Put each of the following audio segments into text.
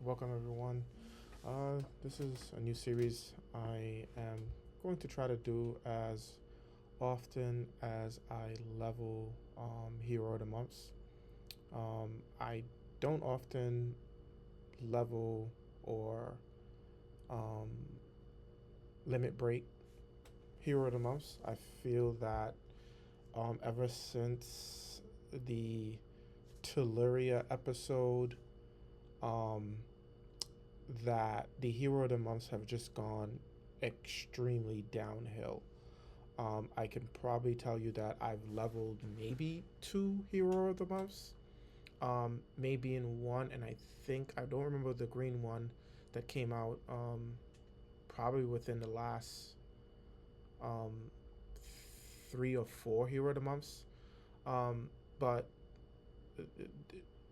welcome everyone. This is a new series I am going to try to do as often as I level Hero of the Months. I don't often level or um, limit break Hero of the Months. I feel that ever since the Telluria episode, um, that the Hero of the Months have just gone extremely downhill. I can probably tell you that I've leveled maybe two Hero of the Months, maybe in one, and I don't remember the green one that came out probably within the last um, 3 or 4 Hero of the Months. But it,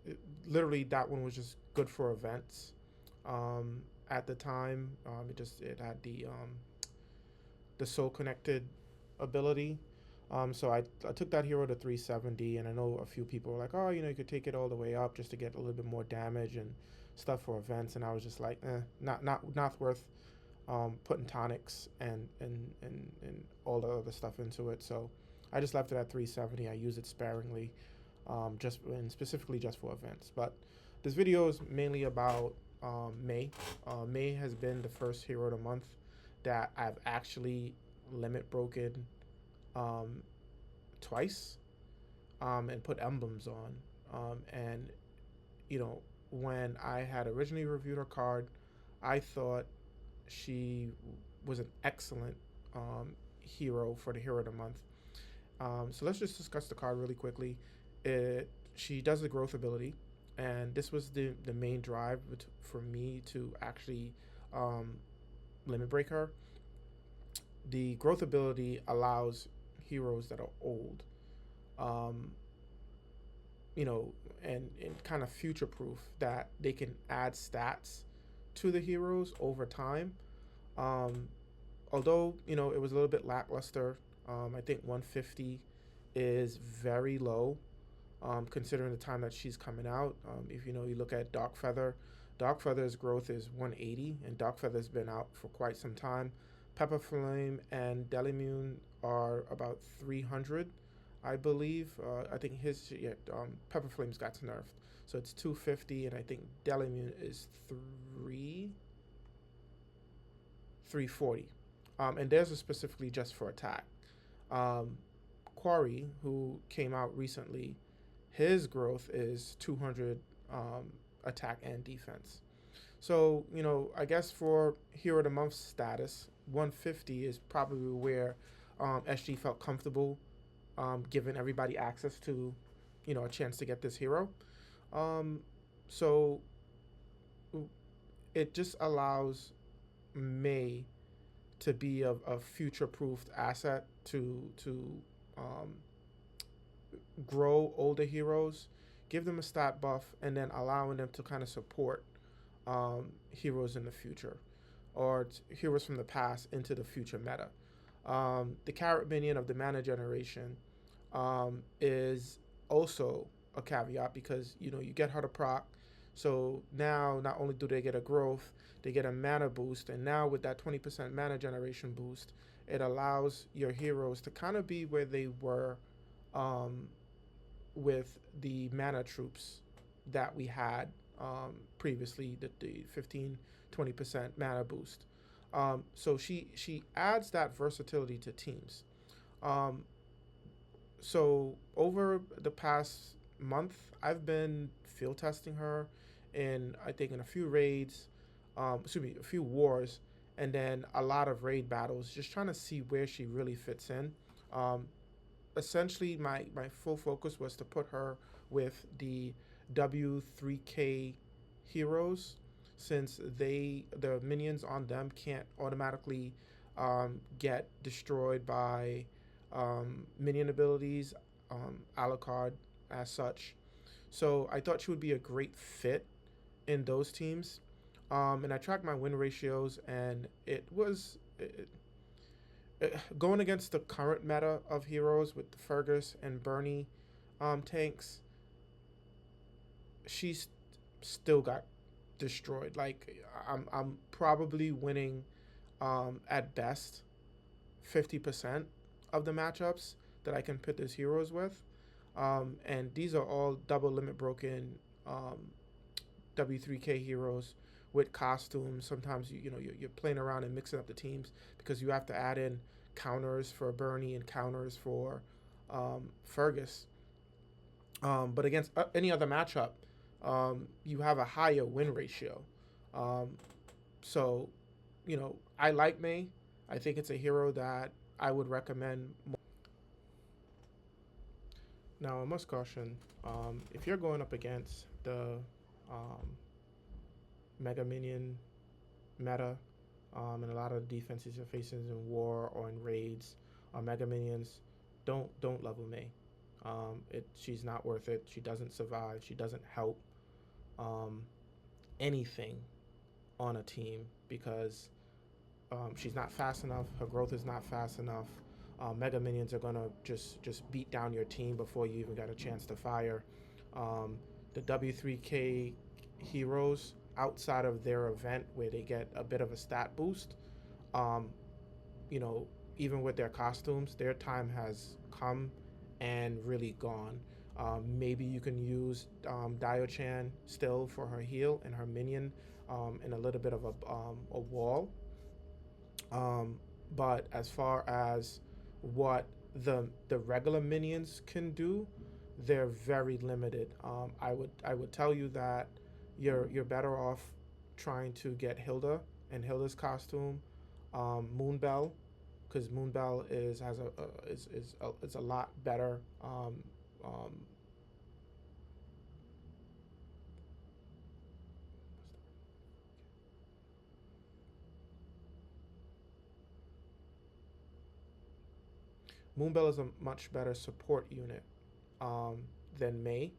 it, literally that one was just good for events. At the time, it had the soul connected ability. So I took that hero to 370, and I know a few people were like, oh, you could take it all the way up just to get a little bit more damage and stuff for events. And I was just like, not worth putting tonics and all the other stuff into it. So I just left it at 370. I use it sparingly, just and specifically just for events. But this video is mainly about May. May has been the first hero of the month that I've actually limit broken um, twice, and put emblems on. And when I had originally reviewed her card, I thought she was an excellent hero for the hero of the month. So let's just discuss the card really quickly. She does the growth ability, and this was the main drive for me to actually limit break her. The growth ability allows heroes that are old, um, and kind of future proof that they can add stats to the heroes over time. Um, Although it was a little bit lackluster. I think 150 is very low, considering the time that she's coming out. If you look at Dark Feather's growth is 180, and Dark Feather's been out for quite some time. Pepper Flame and Delimune are about 300, I believe. I think Pepper Flame's got nerfed, so it's 250, and I think Delimune is 340. And theirs is specifically just for attack. Um, Quarry, who came out recently, his growth is 200 attack and defense. So, I guess for Hero of the Month status, 150 is probably where SG felt comfortable giving everybody access to, a chance to get this hero. So it just allows May to be a future-proofed asset to um, grow older heroes, give them a stat buff, and then allowing them to kind of support heroes in the future, or heroes from the past into the future meta. The carrot minion of the mana generation is also a caveat, because you get her to proc. So now not only do they get a growth, they get a mana boost, and now with that 20% mana generation boost, it allows your heroes to kind of be where they were with the mana troops that we had previously, the 15-20% mana boost. So she adds that versatility to teams. So over the past month, I've been field testing her in a few raids, a few wars, and then a lot of raid battles, just trying to see where she really fits in. Essentially, my full focus was to put her with the W3K heroes, since the minions on them can't automatically get destroyed by minion abilities, Alucard as such. So I thought she would be a great fit in those teams. And I tracked my win ratios, and going against the current meta of heroes with the Fergus and Bernie tanks. She's still got destroyed. Like I'm probably winning at best 50% of the matchups that I can pit these heroes with. And these are all double limit broken W3K heroes with costumes. Sometimes you're playing around and mixing up the teams because you have to add in counters for Bernie and counters for Fergus. But against any other matchup, you have a higher win ratio. Um, so, I like May. I think it's a hero that I would recommend. Now, I must caution, if you're going up against the um, Mega Minion meta, and a lot of the defenses you're facing in war or in raids, Mega Minions, don't level May. She's not worth it. She doesn't survive. She doesn't help um, anything on a team because she's not fast enough. Her growth is not fast enough. Mega Minions are gonna just beat down your team before you even got a chance to fire. The W3K heroes outside of their event where they get a bit of a stat boost, um, you know, even with their costumes, their time has come and really gone. Maybe you can use Dio-chan still for her heal and her minion and a little bit of a wall. Um, but as far as what the regular minions can do, they're very limited. I would tell you that you're better off trying to get Hilda and Hilda's costume, Moonbell, because Moonbell is has a is a lot better. Um, Moonbell is a much better support unit um, than May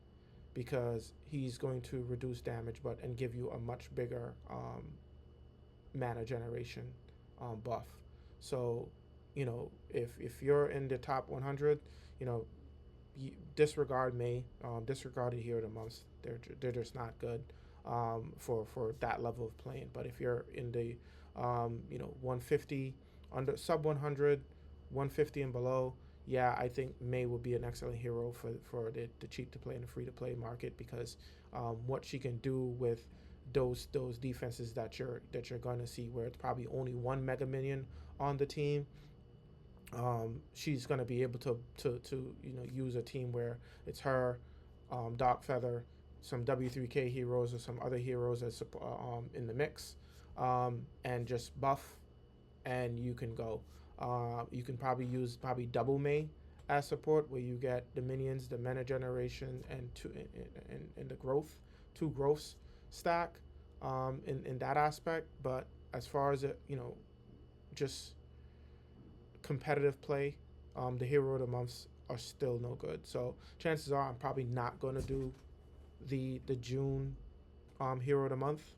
because he's going to reduce damage but and give you a much bigger mana generation buff. So, if you're in the top 100, you know, disregard May, disregard it here the months. They're just not good for that level of playing. But if you're in the 150 under sub 100, 150 and below, yeah, I think May will be an excellent hero for the cheap to play and the free to play market because what she can do with those defenses that you're going to see where it's probably only one mega minion on the team. She's going to be able to use a team where it's her, Dark Feather, some W3K heroes or some other heroes as in the mix, and just buff, and you can go. You can probably use double May as support where you get the minions, the mana generation, and the growth, two growths stack in that aspect. But as far as it, just competitive play, the hero of the months are still no good. So chances are I'm probably not going to do the June hero of the month.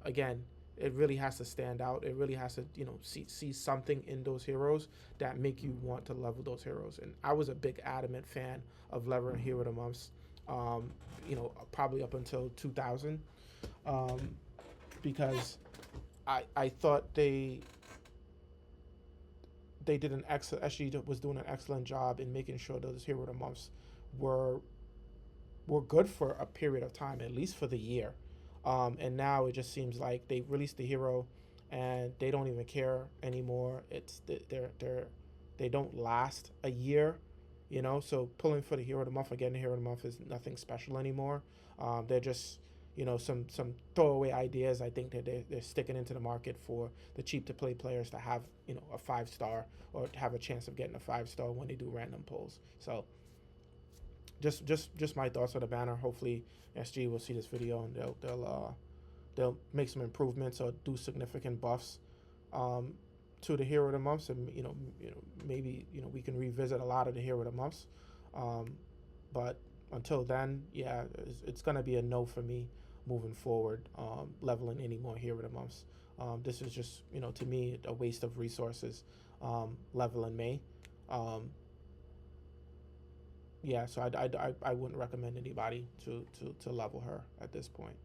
Again, it really has to stand out. It really has to see something in those heroes that make you want to level those heroes. And I was a big adamant fan of leveling hero of the months. Probably up until 2000, because I thought they did an excellent, actually was doing an excellent job in making sure those hero of the months were good for a period of time, at least for the year. And now it just seems like they released the hero and they don't even care anymore. They don't last a year, So pulling for the hero of the month again, the hero of the month is nothing special anymore. They're just some throwaway ideas. I think that they're sticking into the market for the cheap to play players to have a 5-star or have a chance of getting a 5-star when they do random pulls. So just my thoughts on the banner. Hopefully SG will see this video and they'll make some improvements or do significant buffs to the hero of the months, and maybe we can revisit a lot of the hero of the months. But until then, yeah, it's gonna be a no for me moving forward. Leveling any more hero of the months. This is just to me a waste of resources. Leveling May. Yeah, so I wouldn't recommend anybody to level her at this point.